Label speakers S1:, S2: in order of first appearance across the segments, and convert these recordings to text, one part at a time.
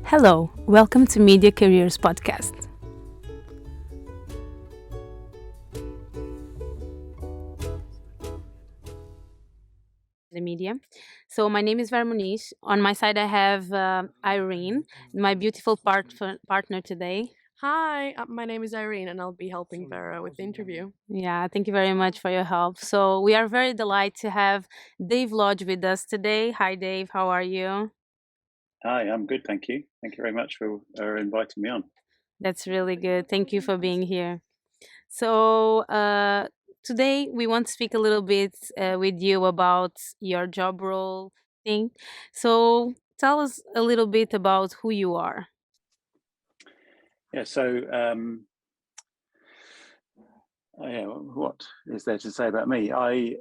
S1: Hello, welcome to Media Careers Podcast. The media. So my name is Vermonish. On my side, I have Irene, my beautiful partner today.
S2: Hi, my name is Irene, and I'll be helping Vera with the interview.
S1: Yeah, thank you very much for your help. So we are very delighted to have Dave Lodge with us today. Hi, Dave. How are you?
S3: Hi, I'm good, thank you. Thank you very much for inviting me on.
S1: That's really good. Thank you for being here. So today we want to speak a little bit with you about your job role thing. So tell us a little bit about who you are.
S3: Yeah, so what is there to say about me? I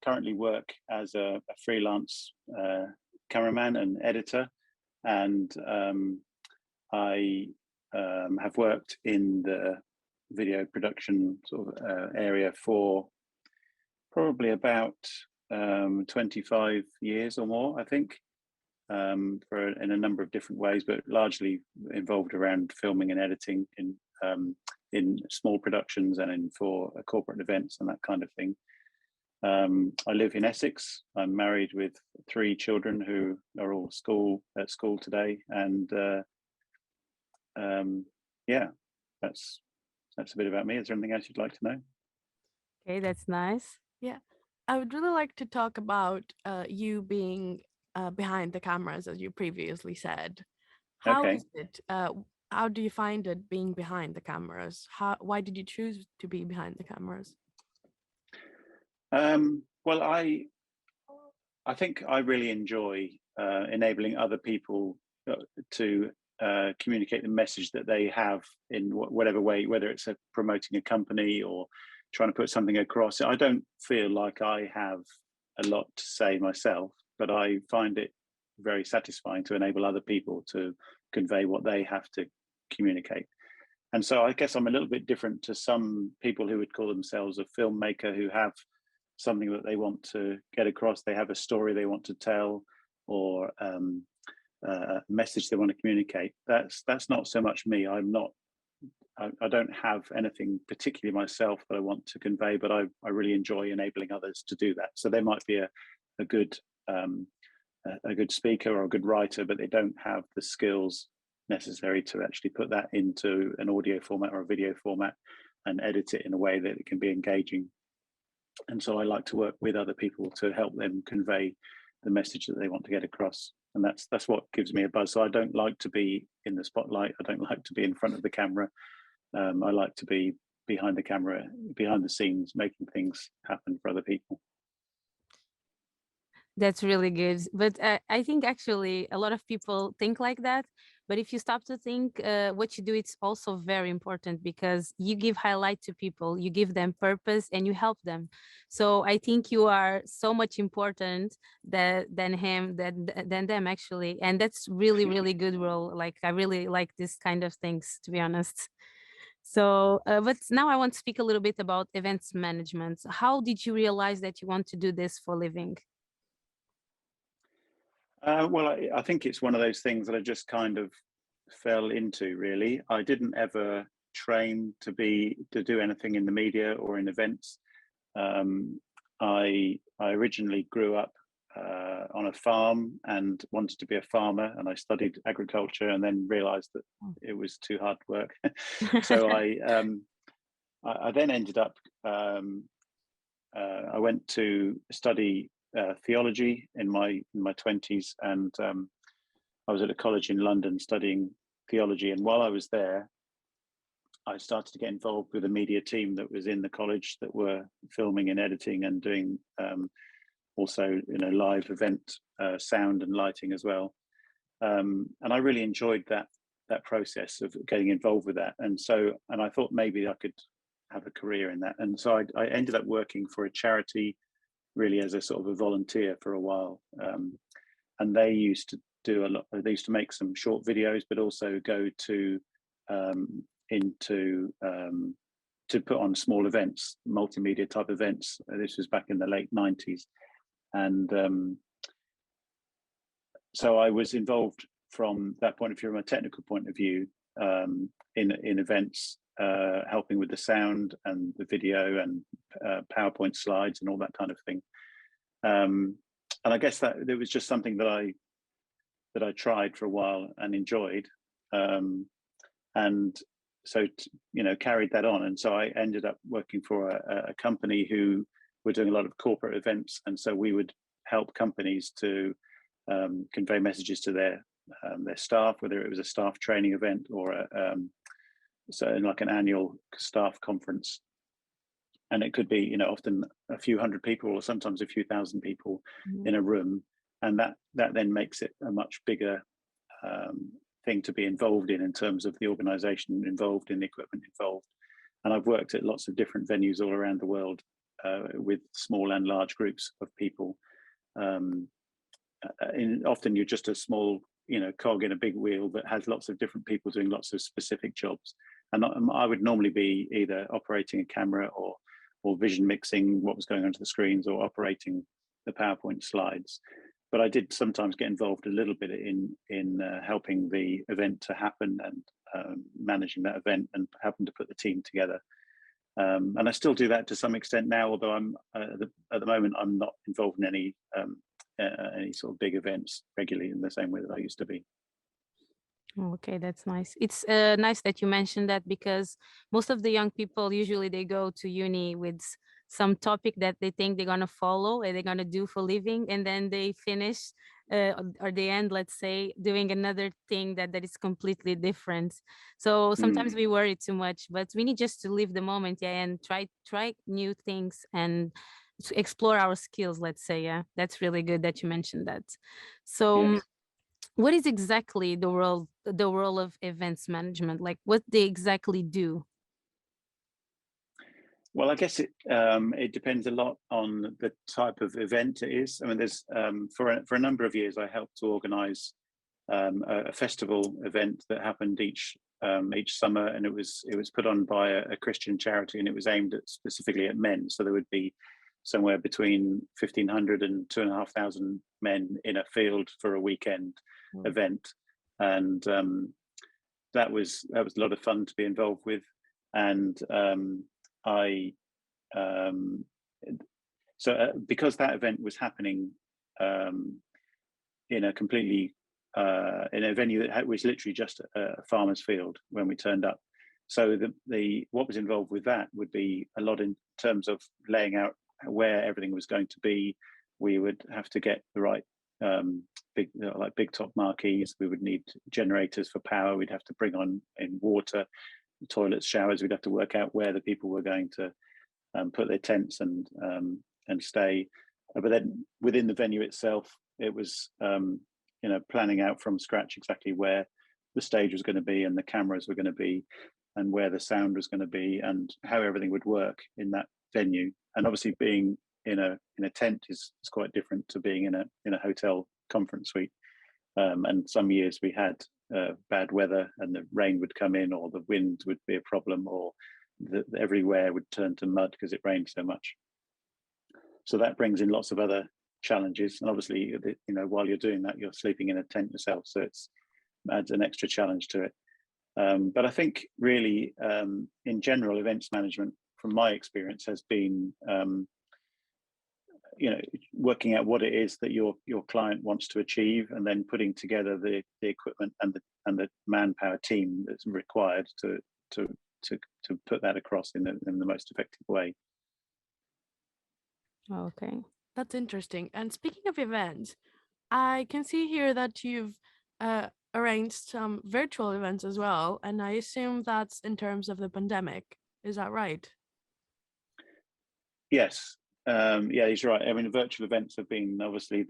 S3: currently work as a freelance cameraman and editor, and I have worked in the video production sort of area for probably about 25 years or more, I think. In a number of different ways, but largely involved around filming and editing in small productions and in for corporate events and that kind of thing. I live in Essex. I'm married with 3 children who are all at school today, and yeah, that's a bit about me. Is there anything else you'd like to know?
S1: Okay, that's nice.
S2: Yeah, I would really like to talk about you being behind the cameras, as you previously said. How
S3: Okay.
S2: is it? How do you find it being behind the cameras? Why did you choose to be behind the cameras?
S3: Well, I think I really enjoy enabling other people to communicate the message that they have in whatever way, whether it's promoting a company or trying to put something across. I don't feel like I have a lot to say myself, but I find it very satisfying to enable other people to convey what they have to communicate. And so I guess I'm a little bit different to some people who would call themselves a filmmaker, who have something that they want to get across. They have a story they want to tell, or a message they want to communicate. That's not so much me. I don't have anything particularly myself that I want to convey, but I really enjoy enabling others to do that. So they might be a good um, a good speaker or a good writer, but they don't have the skills necessary to actually put that into an audio format or a video format and edit it in a way that it can be engaging. And so I like to work with other people to help them convey the message that they want to get across. And that's what gives me a buzz. So I don't like to be in the spotlight. I don't like to be in front of the camera. I like to be behind the camera, behind the scenes, making things happen for other people.
S1: That's really good. But I think actually a lot of people think like that. But if you stop to think, what you do, it's also very important because you give highlight to people, you give them purpose, and you help them. So I think you are so much important than them actually, and that's really really good role. Like I really like this kind of things, to be honest. So, but now I want to speak a little bit about events management. How did you realize that you want to do this for living?
S3: Well, I think it's one of those things that I just kind of fell into. Really, I didn't ever train to do anything in the media or in events. Um, I originally grew up on a farm and wanted to be a farmer, and I studied agriculture, and then realised that it was too hard work. So I then ended up. I went to study theology in my 20s, and I was at a college in London studying theology. And while I was there, I started to get involved with a media team that was in the college that were filming and editing and doing also live event sound and lighting as well. And I really enjoyed that process of getting involved with that. And I thought maybe I could have a career in that. And so I ended up working for a charity, really as a sort of a volunteer for a while. And they used to do a lot. They used to make some short videos, but also go to into to put on small events, multimedia type events. This was back in the late 90s, and so I was involved from that point of view, from a technical point of view, in events, helping with the sound and the video and PowerPoint slides and all that kind of thing. And I guess that it was just something that I tried for a while and enjoyed, and so carried that on. And so I ended up working for a company who were doing a lot of corporate events, and so we would help companies to convey messages to their staff, whether it was a staff training event or so like an annual staff conference. And it could be, often a few hundred people or sometimes a few thousand people in a room. And that then makes it a much bigger thing to be involved in terms of the organization involved, in the equipment involved. And I've worked at lots of different venues all around the world with small and large groups of people. Often you're just a small, cog in a big wheel that has lots of different people doing lots of specific jobs. And I would normally be either operating a camera or vision mixing what was going onto the screens, or operating the PowerPoint slides. But I did sometimes get involved a little bit in helping the event to happen and managing that event and helping to put the team together. And I still do that to some extent now, although I'm at the moment I'm not involved in any sort of big events regularly in the same way that I used to be.
S1: Okay, that's nice. It's nice that you mentioned that, because most of the young people, usually they go to uni with some topic that they think they're going to follow and they're going to do for living, and then they finish or they end, let's say, doing another thing that is completely different. So sometimes we worry too much, but we need just to live the moment, and try new things and to explore our skills, let's say. Yeah, that's really good that you mentioned that. So
S3: Yes.
S1: what is exactly the role of events management? Like, what they exactly do?
S3: Well, I guess it depends a lot on the type of event it is. I mean, there's for a number of years I helped to organise a festival event that happened each summer, and it was put on by a Christian charity, and it was aimed specifically at men. So there would be somewhere between 1,500 and 2,500 men in a field for a weekend event, and that was a lot of fun to be involved with. And because that event was happening in a completely in a venue that was literally just a farmer's field when we turned up. So the what was involved with that would be a lot in terms of laying out where everything was going to be. We would have to get the right big top marquees. We would need generators for power. We'd have to bring on in water, toilets, showers. We'd have to work out where the people were going to put their tents and stay. But then within the venue itself, it was planning out from scratch exactly where the stage was going to be and the cameras were going to be and where the sound was going to be and how everything would work in that venue. And obviously being in a tent is quite different to being in a hotel conference suite. And some years we had bad weather and the rain would come in, or the wind would be a problem, or everywhere would turn to mud because it rained so much. So that brings in lots of other challenges. And obviously, while you're doing that, you're sleeping in a tent yourself. So it adds an extra challenge to it. But I think really, in general, events management, from my experience, has been working out what it is that your client wants to achieve, and then putting together the equipment and the manpower team that's required to put that across in the most effective way.
S1: Okay.
S2: That's interesting. And speaking of events, I can see here that you've arranged some virtual events as well, and I assume that's in terms of the pandemic. Is that right?
S3: Yes. Yeah, he's right. I mean, virtual events have been obviously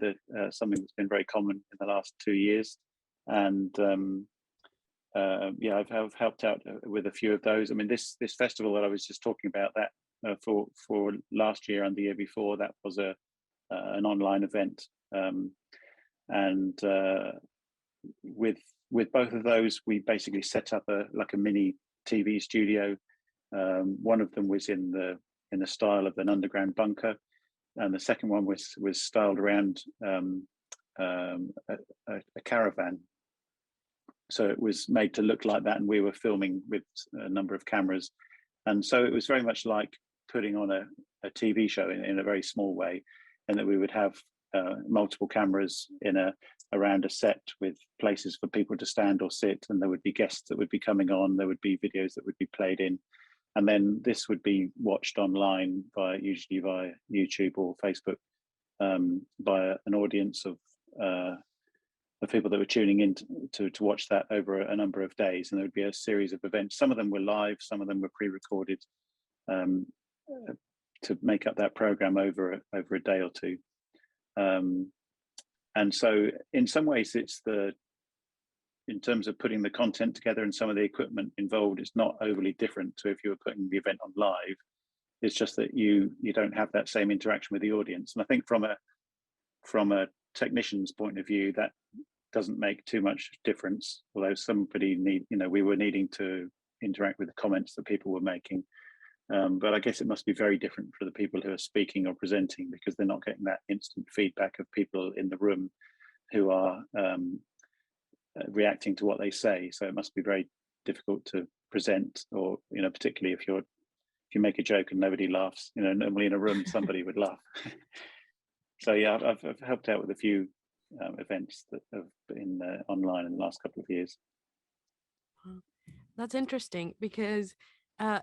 S3: something that's been very common in the last 2 years, and I've helped out with a few of those. I mean, this festival that I was just talking about, that for last year and the year before, that was an online event, and with both of those, we basically set up a mini TV studio. One of them was in the style of an underground bunker, and the second one was styled around a caravan. so it was made to look like that, and we were filming with a number of cameras, and so it was very much like putting on a TV show in a very small way, and that we would have multiple cameras around a set with places for people to stand or sit, and there would be guests that would be coming on, there would be videos that would be played in, and then this would be watched online usually via YouTube or Facebook, by an audience of people that were tuning in to watch that over a number of days. And there would be a series of events. Some of them were live, some of them were pre-recorded, to make up that program over a day or two. And so in some ways, in terms of putting the content together and some of the equipment involved, it's not overly different to if you were putting the event on live. It's just that you don't have that same interaction with the audience. And I think from a technician's point of view, that doesn't make too much difference, although we were needing to interact with the comments that people were making. But I guess it must be very different for the people who are speaking or presenting, because they're not getting that instant feedback of people in the room who are reacting to what they say. So it must be very difficult to present, or particularly if you make a joke and nobody laughs. Normally in a room somebody would laugh. So yeah, I've helped out with a few events that have been online in the last couple of years.
S2: That's interesting, because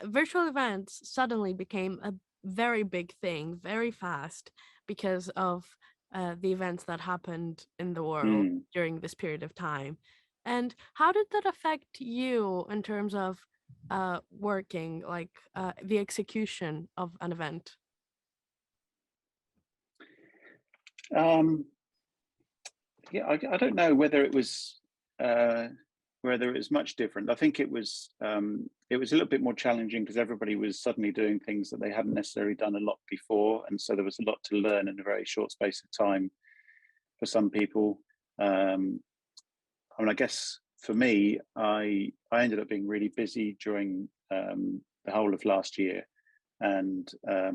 S2: virtual events suddenly became a very big thing very fast because of the events that happened in the world during this period of time. And how did that affect you in terms of working, like the execution of an event?
S3: Yeah, I don't know whether it was much different. I think it was a little bit more challenging because everybody was suddenly doing things that they hadn't necessarily done a lot before, and so there was a lot to learn in a very short space of time for some people. I guess for me, I ended up being really busy during the whole of last year, and a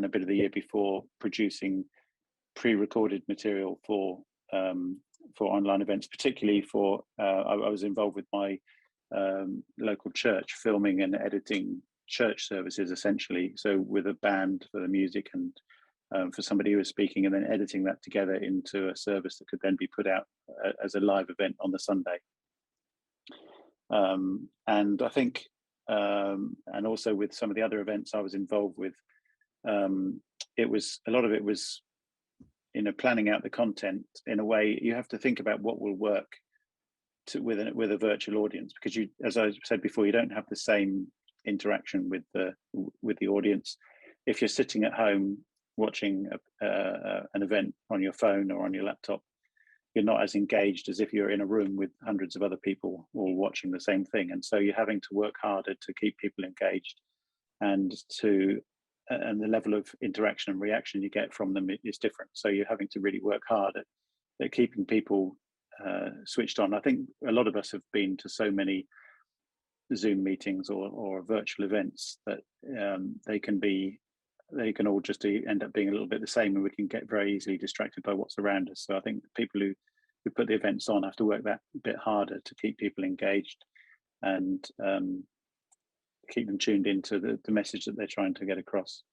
S3: bit of the year before, producing pre-recorded material for online events, particularly for I was involved with my local church, filming and editing church services, essentially. So with a band for the music and for somebody who was speaking, and then editing that together into a service that could then be put out as a live event on the Sunday. And I think, and also with some of the other events I was involved with, a lot of it was planning out the content in a way. You have to think about what will work with a virtual audience, because you, as I said before, you don't have the same interaction with the audience. If you're sitting at home watching an event on your phone or on your laptop, you're not as engaged as if you're in a room with hundreds of other people all watching the same thing. And so you're having to work harder to keep people engaged, and the level of interaction and reaction you get from them is different. So you're having to really work hard at keeping people switched on. I think a lot of us have been to so many Zoom meetings or virtual events that they can all just end up being a little bit the same, and we can get very easily distracted by what's around us. So I think people who put the events on have to work that a bit harder to keep people engaged and keep them tuned into the message that they're trying to get across.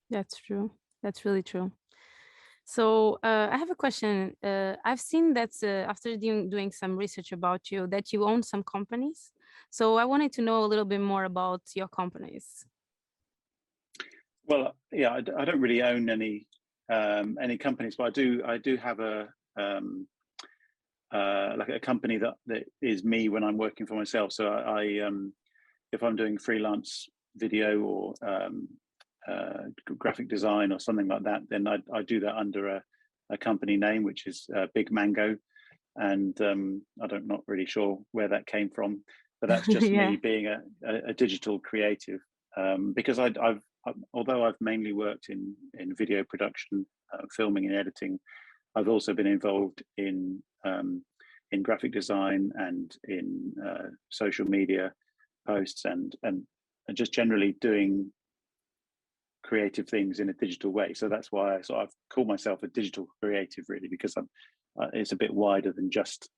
S1: That's true. That's really true. So I have a question. I've seen that after doing some research about you, that you own some companies. So I wanted to know a little bit more about your companies.
S3: Well, yeah, I don't really own any companies, but I do have like a company that is me when I'm working for myself. So I if I'm doing freelance video or graphic design or something like that, then I do that under a company name, which is Big Mango, and I'm not really sure where that came from, but that's just
S1: Yeah.
S3: me being a digital creative, because although I've mainly worked in video production, filming and editing, I've also been involved in graphic design and in social media posts and just generally doing creative things in a digital way. So that's why I sort of call myself a digital creative, really, because it's a bit wider than just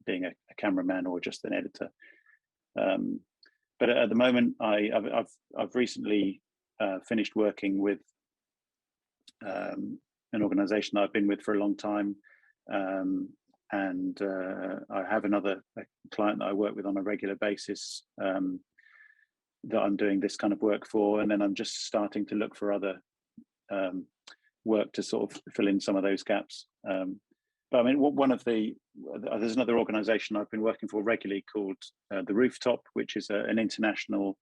S3: being a cameraman or just an editor. But at the moment, I've recently finished working with an organization I've been with for a long time, and I have another client that I work with on a regular basis that I'm doing this kind of work for, and then I'm just starting to look for other work to sort of fill in some of those gaps. But I mean, one of there's another organization I've been working for regularly called The Rooftop, which is an international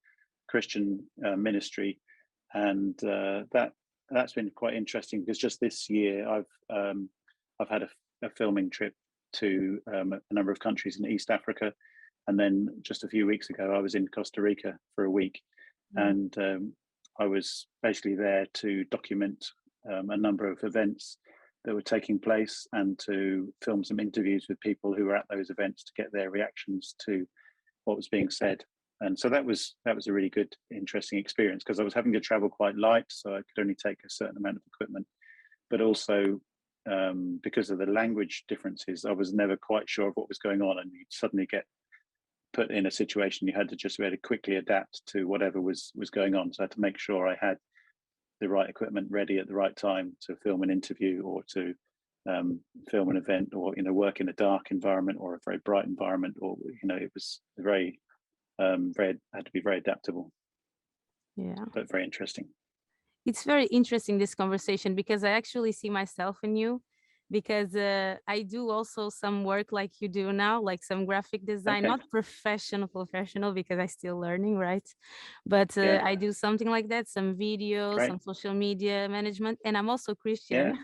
S3: Christian ministry, and that's been quite interesting because just this year I've had a filming trip to a number of countries in East Africa, and then just a few weeks ago I was in Costa Rica for a week, and I was basically there to document a number of events that were taking place and to film some interviews with people who were at those events to get their reactions to what was being said. And so that was a really good, interesting experience because I was having to travel quite light, so I could only take a certain amount of equipment, but also because of the language differences, I was never quite sure of what was going on, and you'd suddenly get put in a situation you had to just really quickly adapt to whatever was going on. So I had to make sure I had the right equipment ready at the right time to film an interview or to film an event, or work in a dark environment or a very bright environment, or it was very had to be very adaptable.
S1: Yeah,
S3: but very interesting.
S1: it's very interesting, this conversation, because I actually see myself in you, because I do also some work like you do now, like some graphic design,
S3: Okay.
S1: not professional because I still learning, right? But
S3: Yeah.
S1: I do something like that, some videos,
S3: Great.
S1: some social media management, and I'm also Christian.
S3: Yeah.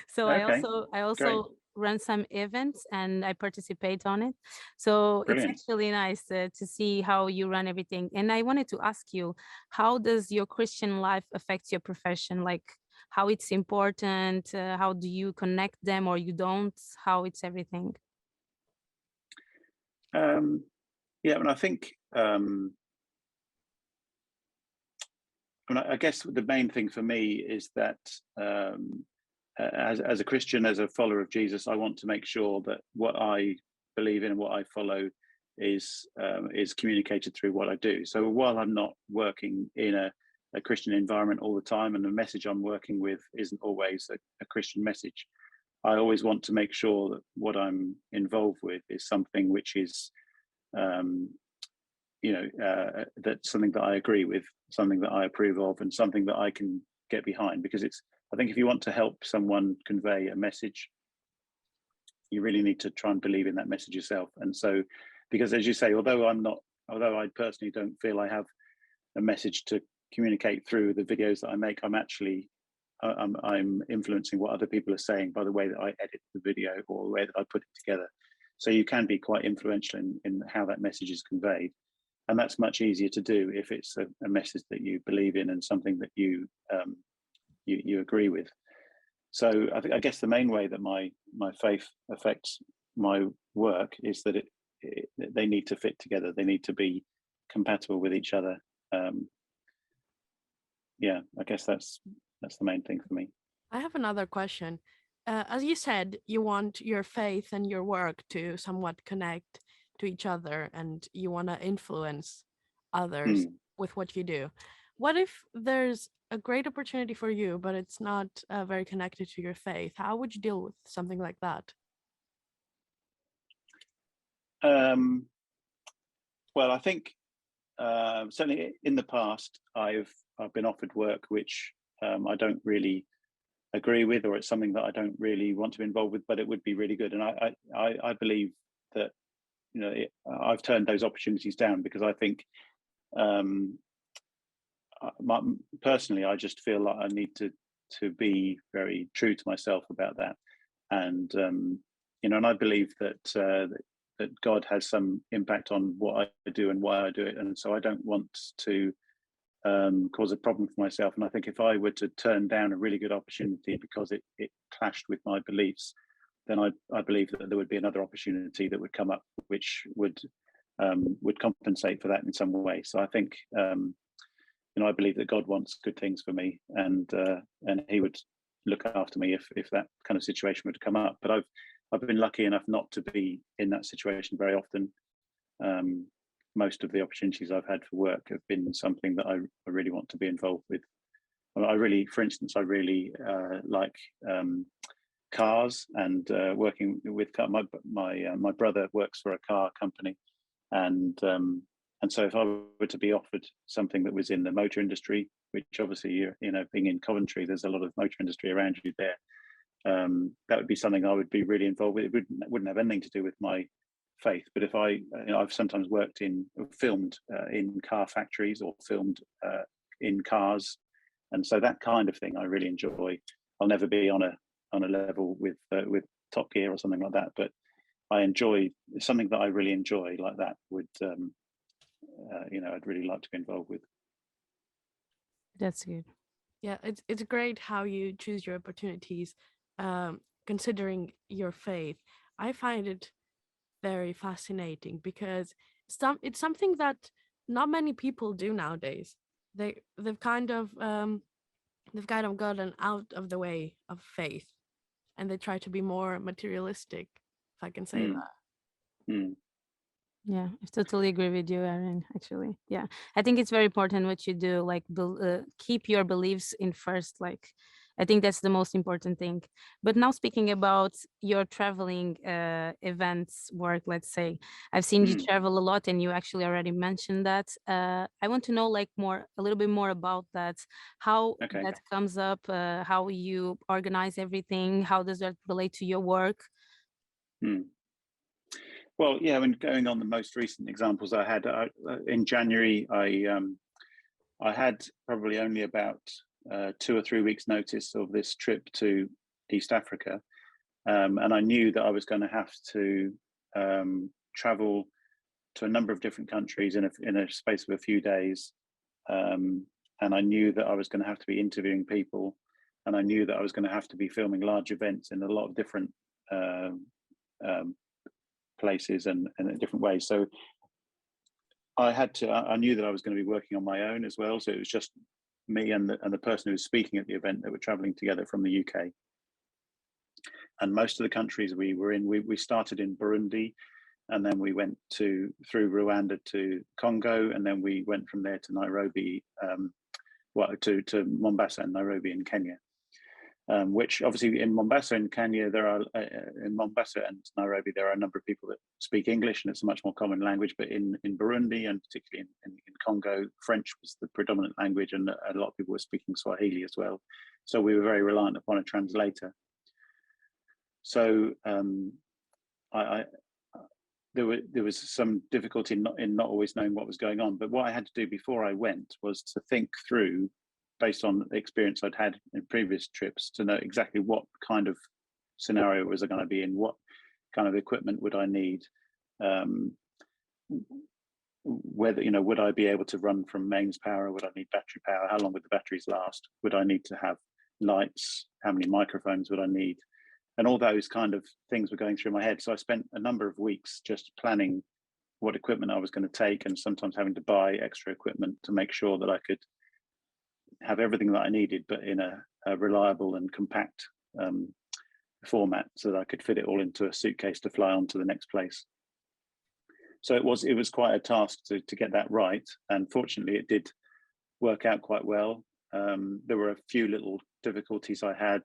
S1: So
S3: Okay.
S1: I also
S3: Great.
S1: run some events and I participate on it. So it's
S3: Brilliant.
S1: actually nice to see how you run everything. And I wanted to ask you, how does your Christian life affect your profession? Like how it's important, how do you connect them or you don't, how it's everything?
S3: Yeah, I think I guess the main thing for me is that as a Christian, as a follower of Jesus, I want to make sure that what I believe in and what I follow is communicated through what I do. So while I'm not working in a Christian environment all the time, and the message I'm working with isn't always a Christian message, I always want to make sure that what I'm involved with is something which is that's something that I agree with, something that I approve of, and something that I can get behind. Because I think if you want to help someone convey a message, you really need to try and believe in that message yourself. And so, because as you say, although I personally don't feel I have a message to communicate through the videos that I make, I'm influencing what other people are saying by the way that I edit the video or the way that I put it together. So you can be quite influential in how that message is conveyed. And that's much easier to do if it's a message that you believe in and something that you agree with. So I guess the main way that my faith affects my work is that they need to fit together. They need to be compatible with each other. Yeah, I guess that's the main thing for me.
S2: I have another question. As you said, you want your faith and your work to somewhat connect to each other, and you want to influence others with what you do. What if there's a great opportunity for you, but it's not very connected to your faith? How would you deal with something like that?
S3: Well, I think certainly in the past, I've been offered work which I don't really agree with, or it's something that I don't really want to be involved with, but it would be really good. And I believe that I've turned those opportunities down because I think personally I just feel like I need to be very true to myself about that. And and I believe that God has some impact on what I do and why I do it, and so I don't want to cause a problem for myself. And I think if I were to turn down a really good opportunity because it clashed with my beliefs, then I believe that there would be another opportunity that would come up which would compensate for that in some way. So I think I believe that God wants good things for me, and He would look after me if that kind of situation would come up. But I've been lucky enough not to be in that situation very often. Most of the opportunities I've had for work have been something that I really want to be involved with. For instance, I really like cars and working with my brother works for a car company, and so if I were to be offered something that was in the motor industry, which obviously being in Coventry, there's a lot of motor industry around you there. That would be something I would be really involved with. It wouldn't have anything to do with my faith, but if I've sometimes filmed in car factories or filmed in cars, and so that kind of thing I really enjoy. I'll never be on a level with Top Gear or something like that, but I enjoy something that I really enjoy like that. I'd really like to be involved with.
S1: That's good.
S2: Yeah, it's great how you choose your opportunities, considering your faith. I find it very fascinating because it's something that not many people do nowadays. They've kind of gotten out of the way of faith, and they try to be more materialistic, if I can say that.
S1: Yeah, I totally agree with you, Erin, actually. Yeah, I think it's very important what you do, like keep your beliefs in first. Like, I think that's the most important thing. But now speaking about your traveling events work, let's say, I've seen you travel a lot and you actually already mentioned that. I want to know like a little bit more about that, how that comes up, how you organize everything, how does that relate to your work?
S3: Well, yeah, when going on the most recent examples I had in January, I had probably only about 2 or 3 weeks notice of this trip to East Africa. And I knew that I was going to have to travel to a number of different countries in a space of a few days. And I knew that I was going to have to be interviewing people, and I knew that I was going to have to be filming large events in a lot of different places and in different ways. So I knew that I was going to be working on my own as well. So it was just me and the person who was speaking at the event that were traveling together from the UK. And most of the countries we were in, we started in Burundi, and then we went through Rwanda to Congo, and then we went from there to Nairobi, to Mombasa and Nairobi in Kenya. Which obviously in Mombasa and Kenya, in Mombasa and Nairobi, there are a number of people that speak English, and it's a much more common language. But in Burundi, and particularly in Congo, French was the predominant language, and a lot of people were speaking Swahili as well. So we were very reliant upon a translator. So there was some difficulty in not always knowing what was going on. But what I had to do before I went was to think through, based on the experience I'd had in previous trips, to know exactly what kind of scenario was I going to be in, what kind of equipment would I need, whether, would I be able to run from mains power, would I need battery power, how long would the batteries last, would I need to have lights, how many microphones would I need, and all those kind of things were going through my head. So I spent a number of weeks just planning what equipment I was going to take, and sometimes having to buy extra equipment to make sure that I could have everything that I needed, but in a reliable and compact format, so that I could fit it all into a suitcase to fly on to the next place. So it was quite a task to get that right, and fortunately it did work out quite well. There were a few little difficulties I had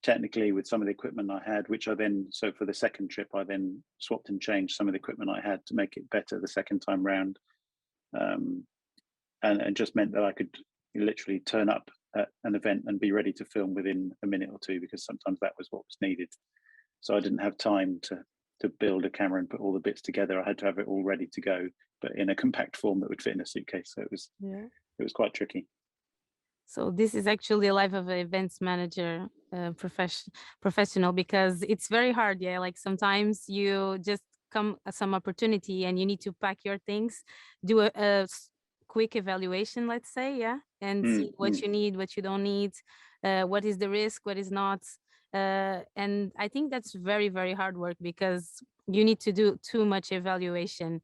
S3: technically with some of the equipment I had, which so for the second trip, I then swapped and changed some of the equipment I had to make it better the second time round, and just meant that I could literally turn up at an event and be ready to film within a minute or two, because sometimes that was what was needed. So I didn't have time to build a camera and put all the bits together. I had to have it all ready to go, but in a compact form that would fit in a suitcase. So it was quite tricky.
S1: So this is actually a life of an events manager, professional, because it's very hard. Yeah, like sometimes you just come some opportunity and you need to pack your things, do a quick evaluation, let's say, yeah, and see what you need, what you don't need, what is the risk, what is not. And I think that's very, very hard work, because you need to do too much evaluation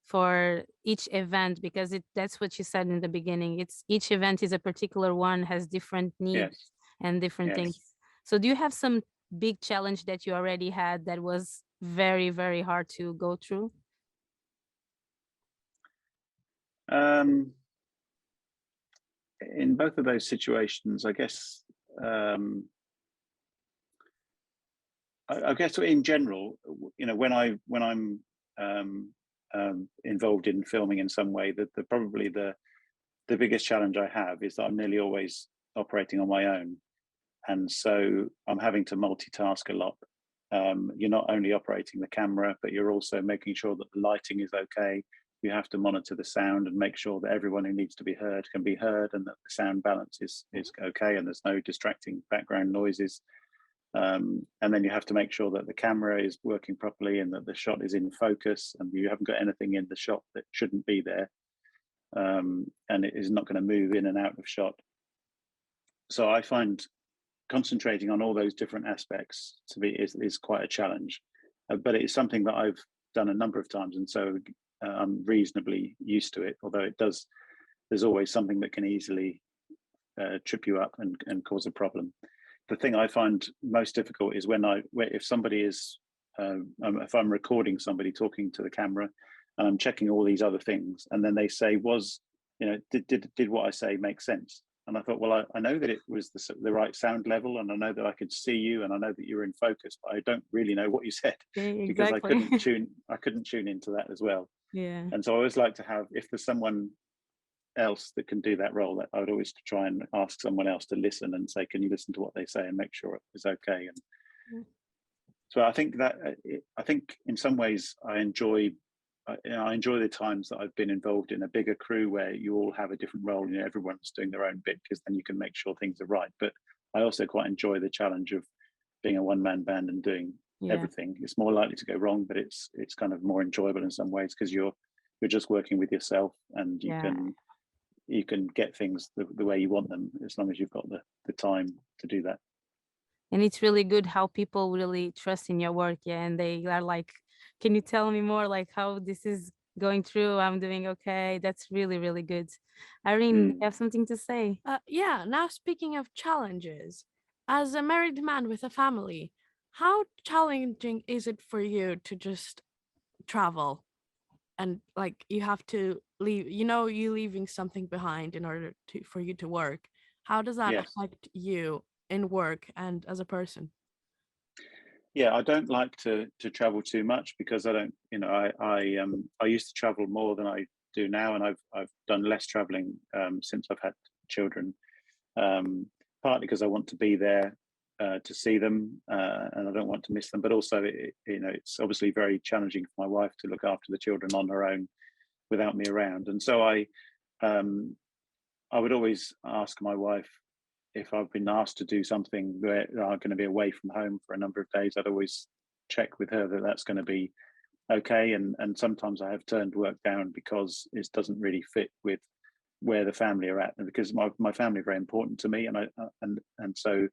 S1: for each event, because that's what you said in the beginning. Each event is a particular one, has different needs and different things. So do you have some big challenge that you already had that was very, very hard to go through?
S3: Um, in both of those situations, I guess, I guess in general, when I'm involved in filming in some way, that probably the biggest challenge I have is that I'm nearly always operating on my own, and so I'm having to multitask a lot. You're not only operating the camera, but you're also making sure that the lighting is okay. You have to monitor the sound and make sure that everyone who needs to be heard can be heard, and that the sound balance is okay, and there's no distracting background noises. And then you have to make sure that the camera is working properly and that the shot is in focus, and you haven't got anything in the shot that shouldn't be there, and it is not going to move in and out of shot. So I find concentrating on all those different aspects to me is quite a challenge, but it's something that I've done a number of times, and so I'm reasonably used to it. Although there's always something that can easily trip you up and cause a problem. The thing I find most difficult is if somebody is, if I'm recording somebody talking to the camera, and I'm checking all these other things, and then they say, did what I say make sense? And I thought, well, I know that it was the right sound level, and I know that I could see you, and I know that you're in focus, but I don't really know what you said because I
S1: Exactly.
S3: couldn't tune into that as well.
S1: Yeah.
S3: And so I always like to have, if there's someone else that can do that role, that I would always try and ask someone else to listen and say, can you listen to what they say and make sure it's okay? And so I think in some ways I enjoy the times that I've been involved in a bigger crew where you all have a different role, everyone's doing their own bit, because then you can make sure things are right. But I also quite enjoy the challenge of being a one-man band and doing everything. It's more likely to go wrong, but it's kind of more enjoyable in some ways because you're just working with yourself, and you can get things the way you want them as long as you've got the time to do that.
S1: And it's really good how people really trust in your work. Yeah. And they are like, can you tell me more like how this is going through? I'm doing okay. That's really, really good. Irene, you have something to say?
S2: Yeah, now speaking of challenges, as a married man with a family, how challenging is it for you to just travel and like you have to leave, you leaving something behind in order for you to work? How does that
S3: Yes.
S2: affect you in work and as a person?
S3: Yeah, I don't like to travel too much because I don't, I used to travel more than I do now, and I've done less traveling since I've had children. Partly because I want to be there to see them, and I don't want to miss them. But also, it's obviously very challenging for my wife to look after the children on her own without me around. And so I would always ask my wife, if I've been asked to do something where I'm going to be away from home for a number of days, I'd always check with her that that's going to be okay. And sometimes I have turned work down because it doesn't really fit with where the family are at, and because my family are very important to me, and so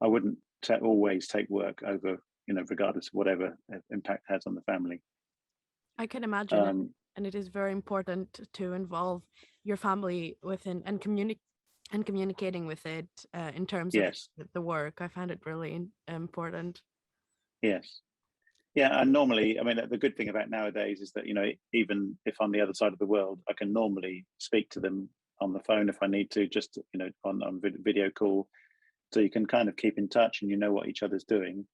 S3: I wouldn't always take work over, regardless of whatever impact it has on the family.
S2: I can imagine it, and it is very important to involve your family within and communicating with it in terms of
S3: Yes.
S2: the work. I find it really important.
S3: Yes. Yeah, and normally, I mean, the good thing about nowadays is that, even if I'm the other side of the world, I can normally speak to them on the phone if I need to, just, on video call. So you can kind of keep in touch and you know what each other's doing.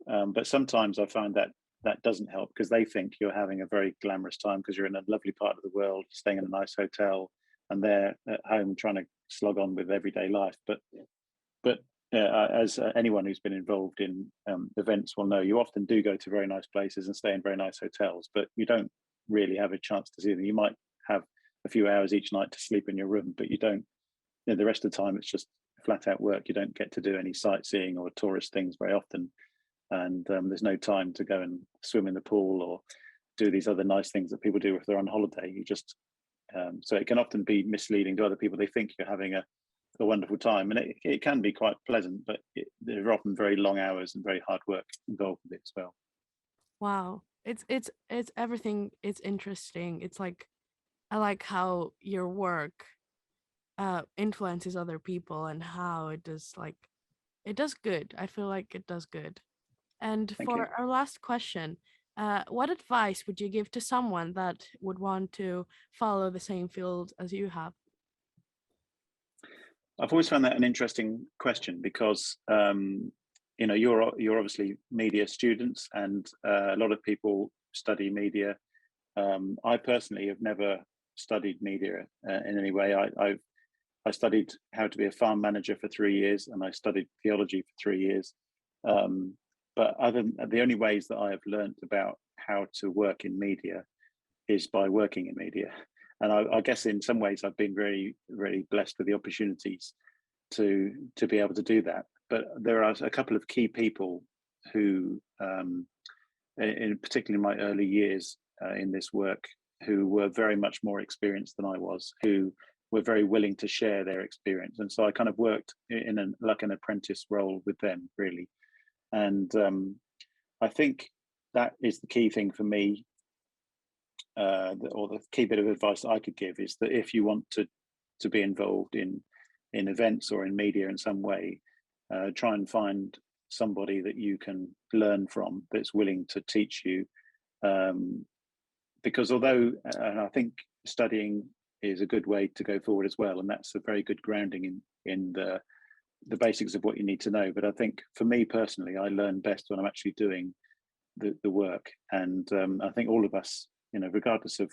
S3: But sometimes I find that doesn't help because they think you're having a very glamorous time because you're in a lovely part of the world, staying in a nice hotel, and they're at home trying to slog on with everyday life. But as anyone who's been involved in events will know, you often do go to very nice places and stay in very nice hotels, but you don't really have a chance to see them. You might have a few hours each night to sleep in your room, but you don't. The rest of the time, it's just flat out work. You don't get to do any sightseeing or tourist things very often, and there's no time to go and swim in the pool or do these other nice things that people do if they're on holiday. You just so it can often be misleading to other people. They think you're having a wonderful time, and it can be quite pleasant, but there are often very long hours and very hard work involved with it as well.
S2: Wow, it's everything. It's interesting. It's like I like how your work influences other people and how it does like it does good. I feel like it does good. And
S3: Thank you.
S2: for our last question, what advice would you give to someone that would want to follow the same field as you have?
S3: I've always found that an interesting question because you're obviously media students, and a lot of people study media. I personally have never studied media in any way. I studied how to be a farm manager for 3 years, and I studied theology for 3 years. But the only ways that I have learned about how to work in media is by working in media. And I guess in some ways I've been very, very blessed with the opportunities to be able to do that. But there are a couple of key people who, in particularly in my early years in this work, who were very much more experienced than I was, who were very willing to share their experience. And so I kind of worked in like an apprentice role with them, really. And I think that is the key thing for me, or the key bit of advice I could give is that if you want to be involved in events or in media in some way, try and find somebody that you can learn from that's willing to teach you. Because although, and I think studying is a good way to go forward as well, and that's a very good grounding in the basics of what you need to know. But I think for me personally, I learn best when I'm actually doing the work. And I think all of us, regardless of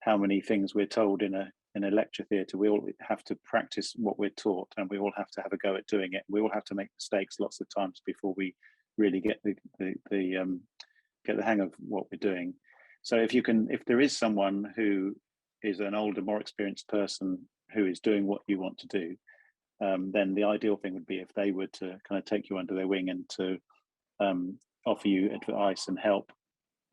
S3: how many things we're told in a lecture theatre, we all have to practice what we're taught, and we all have to have a go at doing it. We all have to make mistakes lots of times before we really get get the hang of what we're doing. So if there is someone who is an older, more experienced person who is doing what you want to do, then the ideal thing would be if they were to kind of take you under their wing and to offer you advice and help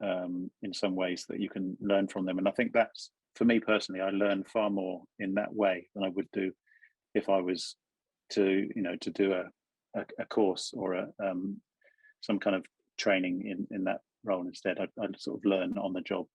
S3: in some ways that you can learn from them. And I think that's, for me personally, I learn far more in that way than I would do if I was to do a course or some kind of training in that role. Instead, I'd sort of learn on the job.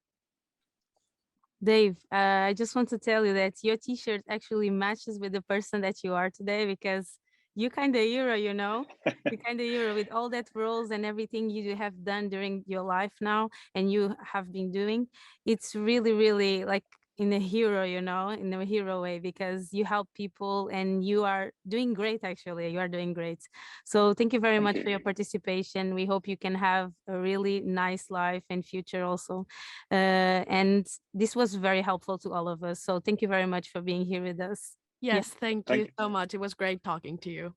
S1: Dave, I just want to tell you that your t-shirt actually matches with the person that you are today, because you kind of hero, you kind of hero with all that roles and everything you have done during your life now, and you have been doing. It's really, really like in a hero, in a hero way, because you help people and you are doing great. Actually, you are doing great. So thank you very
S3: Thank
S1: much
S3: you.
S1: for your participation. We hope you can have a really nice life and future also. And this was very helpful to all of us. So thank you very much for being here with us.
S2: Yes, thank you
S3: Thank you.
S2: so much. It was great talking to you.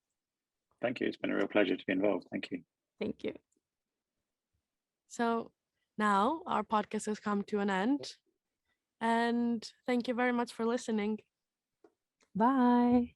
S3: Thank you. It's been a real pleasure to be involved. Thank you.
S1: Thank you.
S2: So now our podcast has come to an end. And thank you very much for listening.
S1: Bye.